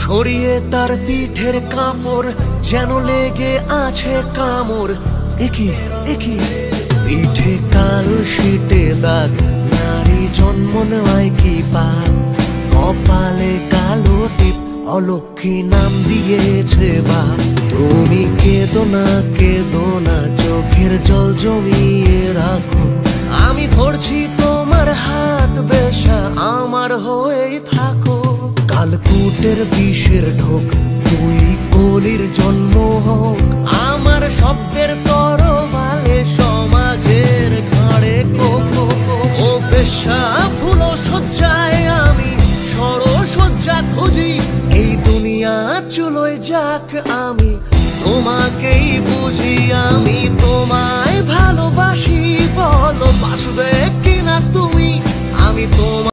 সরিয়ে তার পিঠের কাপড় যেন লেগে আছে কামড়। একি একি পিঠে কাল শীতে দাগ, নারী জন্ম নেওয়ায় কি পাপ, কপালে কালো টিপ, অলক্ষী নাম দিয়েছে বাপ। তুমি কেঁদো না চোখের জল জমিয়ে রাখো, আমি ধরছি তোমার হাত, বেশা আমার হয়েই থাকো। কালকুটের বিষের ঢোক, তুই কলির জন্ম হোক, আমার শব্দের তরবালে সমাজের ঘাড়ে কোপো। ও বেশা ফুলো সজ্জায় আমি সরসজ্জা খুঁজি, এই দুনিয়া চুলোয় যাক আমি তোমাকেই বুঝি, আমি তোমার